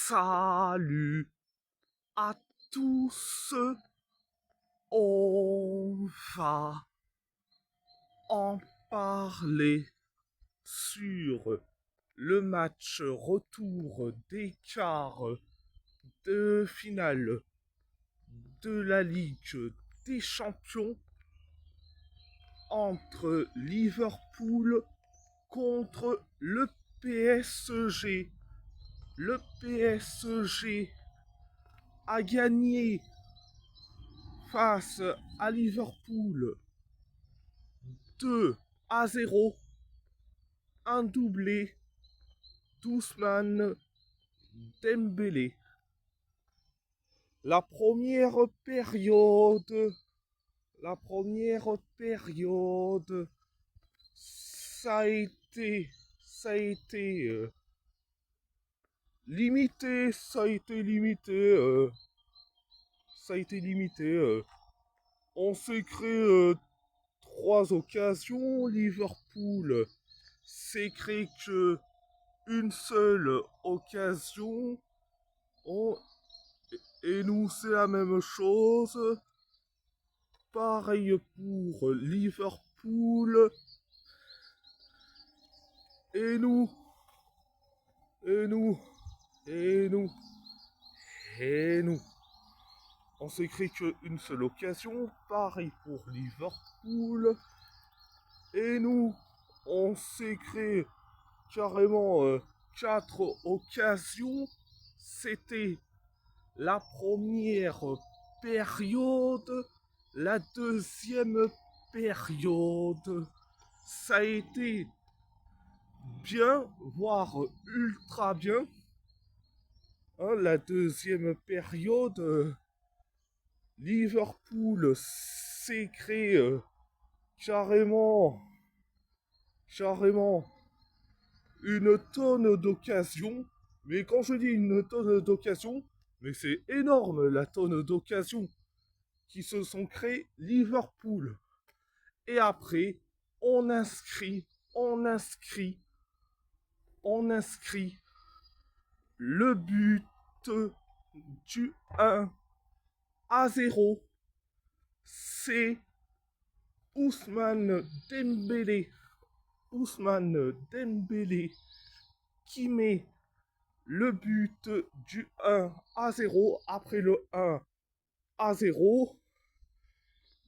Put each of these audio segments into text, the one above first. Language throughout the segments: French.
Salut à tous, on va en parler sur le match retour des quarts de finale de la Ligue des Champions entre Liverpool contre le PSG. Le PSG a gagné face à Liverpool 2-0, un doublé d'Ousmane Dembélé. La première période, ça a été, ça a été limité, ça a été limité, ça a été limité. On s'est créé trois occasions. Liverpool s'est créé que une seule occasion. Et nous, c'est la même chose. Pareil pour Liverpool. Et nous, et nous, et nous, et nous. On s'est créé qu'une seule occasion. Pareil pour Liverpool. Et nous, on s'est créé carrément quatre occasions. C'était la première période. La deuxième période, ça a été bien, voire ultra bien. Hein, la deuxième période, Liverpool s'est créé carrément une tonne d'occasions. Mais quand je dis une tonne d'occasions, mais c'est énorme la tonne d'occasions qui se sont créées Liverpool. Et après, on inscrit, on inscrit, on inscrit le but du 1-0. C'est Ousmane Dembélé qui met le but du 1-0. Après le 1-0,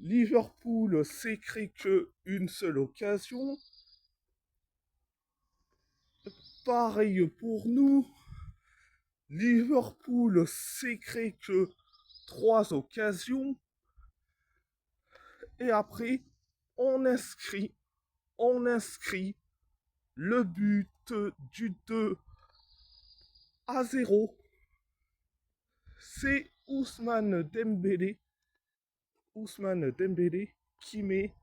Liverpool s'est créé qu'une seule occasion. Pareil pour nous. Liverpool s'est créé que trois occasions. Et après, on inscrit le but du 2-0. C'est Ousmane Dembélé qui met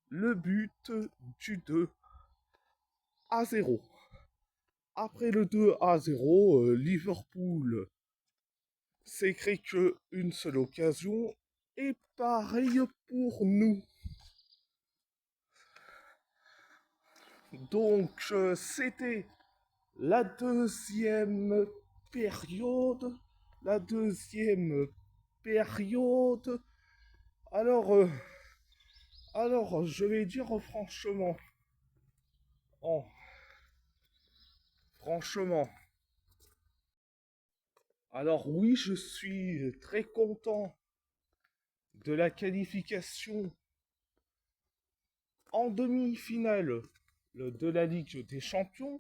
le but du 2-0. Après le 2-0, Liverpool s'est créé qu'une seule occasion. Et pareil pour nous. Donc, c'était la deuxième période. La deuxième période. Alors, je vais dire franchement. Oh, franchement. Alors oui, je suis très content de la qualification en demi-finale de la Ligue des Champions.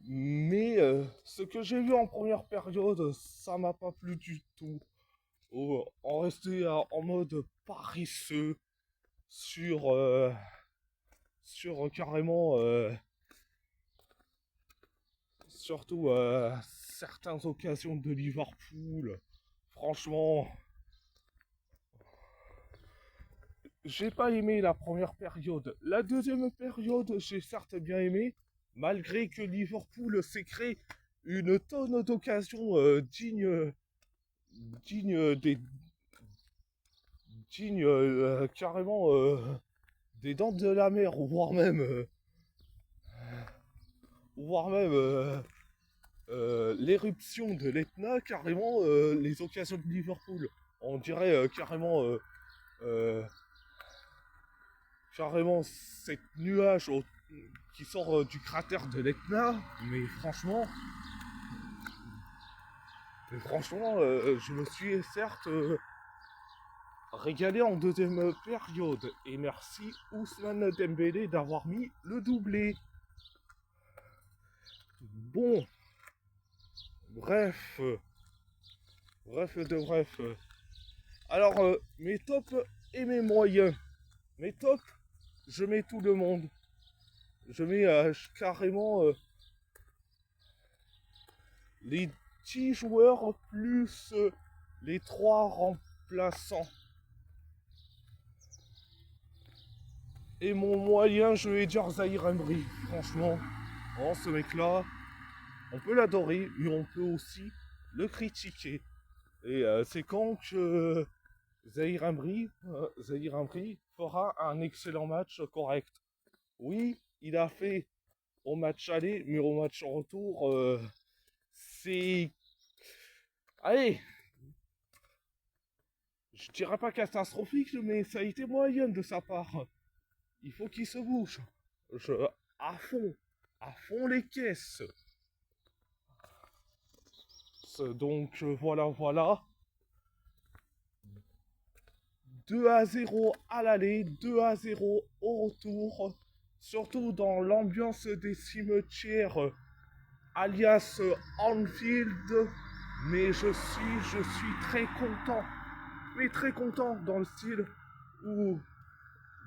Mais ce que j'ai vu en première période, ça m'a pas plu du tout. On restait en mode paresseux sur, carrément, surtout certaines occasions de Liverpool. Franchement, j'ai pas aimé la première période. La deuxième période, j'ai certes bien aimé, malgré que Liverpool s'est créé une tonne d'occasions dignes des carrément des dents de la mer, voire même l'éruption de l'Etna, carrément les occasions de Liverpool. On dirait euh, carrément cette nuage qui sort du cratère de l'Etna. Mais franchement, je me suis certes régalé en deuxième période. Et merci Ousmane Dembélé d'avoir mis le doublé. Bon, bref, bref. Alors, mes tops et mes moyens. Mes tops, je mets tout le monde. Je mets carrément les 10 joueurs plus les 3 remplaçants. Et mon moyen, je vais dire Zahir Emery. Franchement, ce mec-là, on peut l'adorer, mais on peut aussi le critiquer. Et c'est quand que Zahir Emery fera un excellent match correct. Oui, il a fait au match aller, mais au match retour, c'est... Allez, je dirais pas catastrophique, mais ça a été moyen de sa part. Il faut qu'il se bouge. À fond les caisses. Donc voilà. 2-0 à l'aller, 2-0 au retour. Surtout dans l'ambiance des cimetières, alias Anfield. Mais je suis très content. Mais très content dans le style où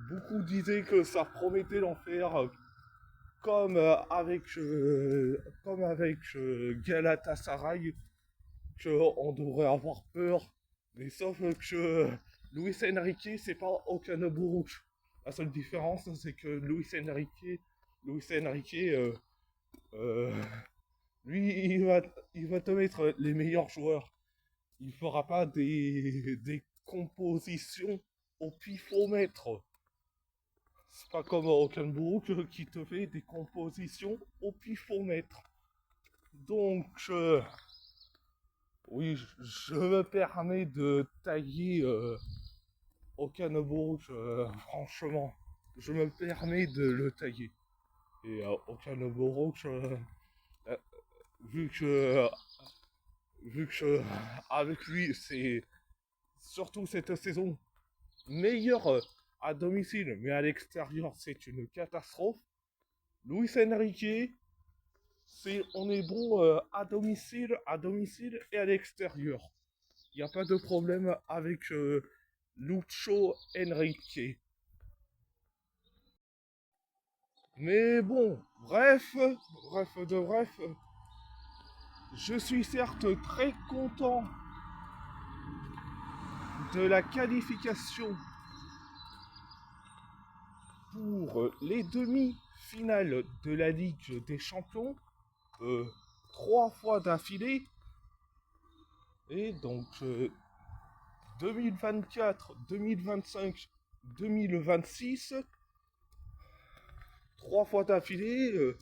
beaucoup disaient que ça promettait d'en faire comme avec Galatasaray, qu'on devrait avoir peur. Mais sauf que Luis Enrique, c'est pas Okan Buruk. La seule différence, c'est que Luis Enrique, lui, il va te mettre les meilleurs joueurs. Il fera pas des compositions au pifomètre. C'est pas comme Okan Buruk qui te fait des compositions au pifomètre. Donc, oui, je me permets de tailler Okan Buruk, franchement. Je me permets de le tailler. Et Okan Buruk, vu que avec lui, c'est surtout cette saison meilleure à domicile, mais à l'extérieur, c'est une catastrophe. Luis Enrique, on est bon à domicile et à l'extérieur. Il n'y a pas de problème avec Lucho Enrique. Mais bon, bref, je suis certes très content de la qualification pour les demi-finales de la Ligue des Champions, 3 fois d'affilée. Et donc 2024, 2025, 2026, 3 fois d'affilée.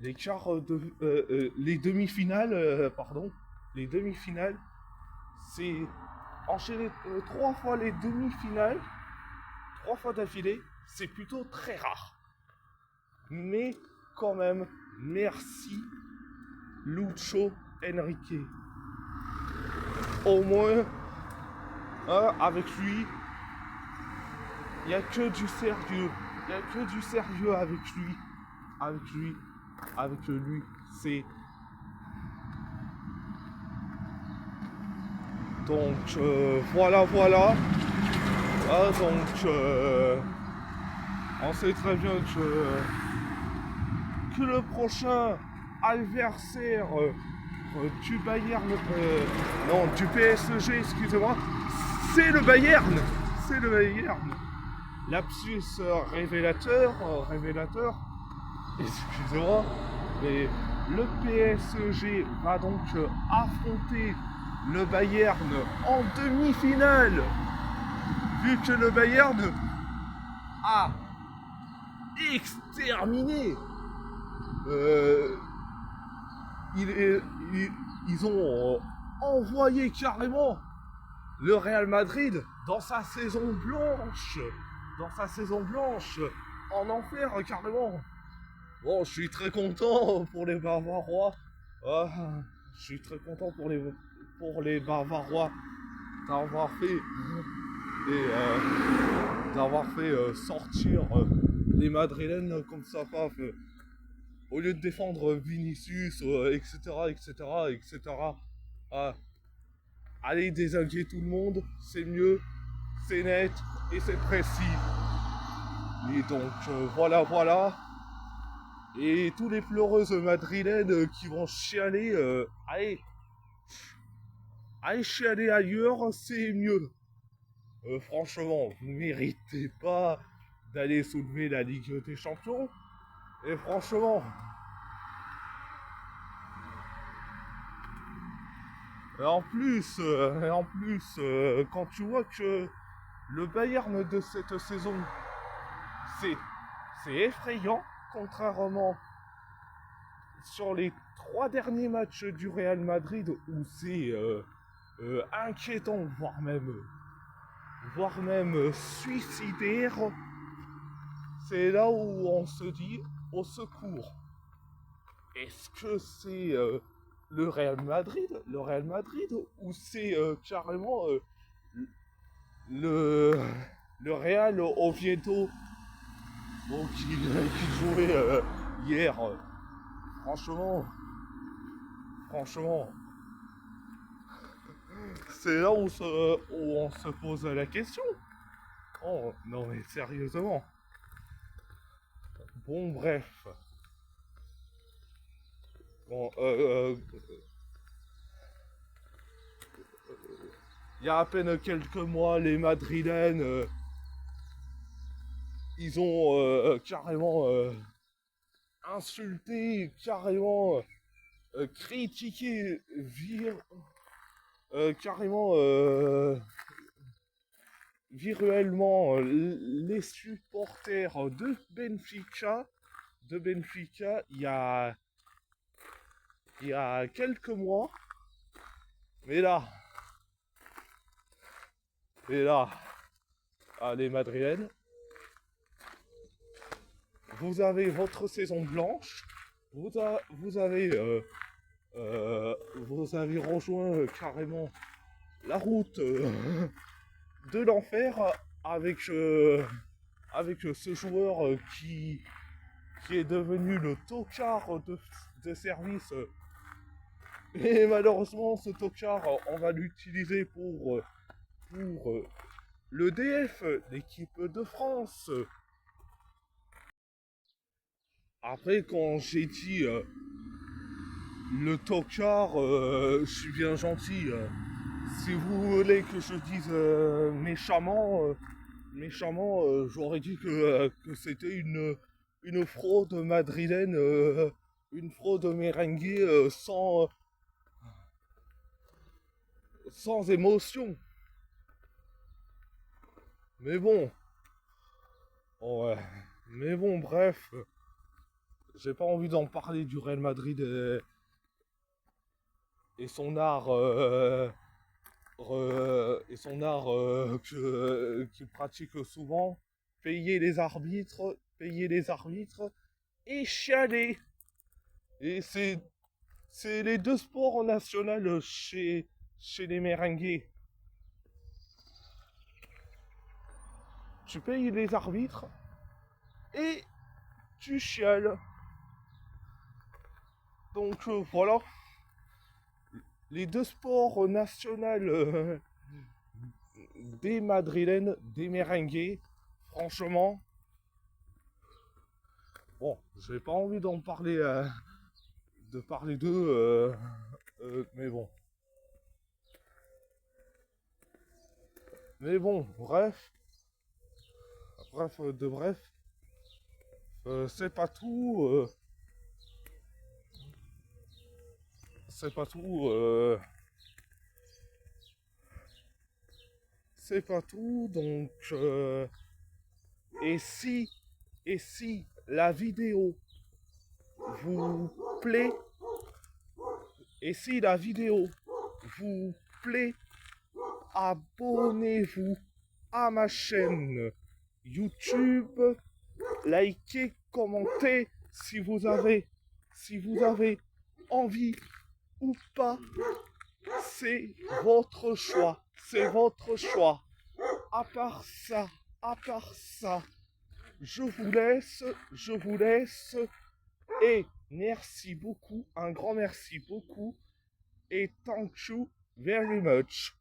Les demi-finales, c'est enchaîner 3 fois les demi-finales, 3 fois d'affilée, c'est plutôt très rare. Mais quand même, merci Lucho Enrique. Au moins, avec lui, il n'y a que du sérieux. Il n'y a que du sérieux avec lui. Avec lui, c'est... Donc, voilà. Donc, on sait très bien que le prochain adversaire du Bayern... non, du PSG, excusez-moi, c'est le Bayern. Lapsus révélateur, excusez-moi, mais le PSG va donc affronter le Bayern en demi-finale, vu que le Bayern a exterminé euh, il est- il- ils ont envoyé carrément le Real Madrid dans sa saison blanche, en enfer carrément. Bon, je suis très content pour les Bavarois. Ah, je suis très content pour les Bavarois d'avoir fait d'avoir fait sortir les Madrilènes comme ça, paf, au lieu de défendre Vinicius, etc., etc., etc. Ah, allez désinguer tout le monde, c'est mieux, c'est net et c'est précis. Et donc voilà, voilà. Et tous les pleureuses madrilènes qui vont chialer, allez chialer ailleurs, c'est mieux. Franchement, vous ne méritez pas d'aller soulever la Ligue des Champions. Et franchement, quand tu vois que le Bayern de cette saison, c'est c'est effrayant, contrairement sur les 3 derniers matchs du Real Madrid où c'est inquiétant, voire même suicidaire. C'est là où on se dit au secours. Est-ce que c'est le Real Madrid, ou c'est carrément le, le Real Oviedo, bon, qui jouait hier. Franchement, franchement, c'est là où on se pose la question. Oh, non mais sérieusement. Bon, bref. Bon, il y a à peine quelques mois, les Madrilènes, ils ont carrément insulté, carrément critiqué, carrément viruellement les supporters de Benfica, il y a quelques mois. Mais là, les Madrilènes, vous avez votre saison blanche, vous avez rejoint carrément la route de l'enfer avec ce joueur qui est devenu le tocard de service. Et malheureusement, ce tocard, on va l'utiliser pour l'EDF, l'équipe de France. Après, quand j'ai dit le tocard, je suis bien gentil. Si vous voulez que je dise méchamment, j'aurais dit que c'était une fraude madrilène, une fraude merengue sans émotion. Mais bon, ouais. Mais bon, bref, j'ai pas envie d'en parler du Real Madrid et son art qu'il pratique souvent, payer les arbitres et chialer. Et c'est les deux sports nationaux chez les merengues. Tu payes les arbitres et tu chiales. Donc voilà, les deux sports nationaux des Madrilènes, des merengues, franchement, bon, j'ai pas envie d'en parler, de parler d'eux, mais bon. Mais bon, bref, c'est pas tout, c'est pas tout, c'est pas tout, donc, et si la vidéo vous plaît et si la vidéo vous plaît, abonnez-vous à ma chaîne YouTube, likez, commentez si vous avez envie ou pas, c'est votre choix, c'est votre choix. À part ça, je vous laisse et merci beaucoup, un grand merci beaucoup et thank you very much.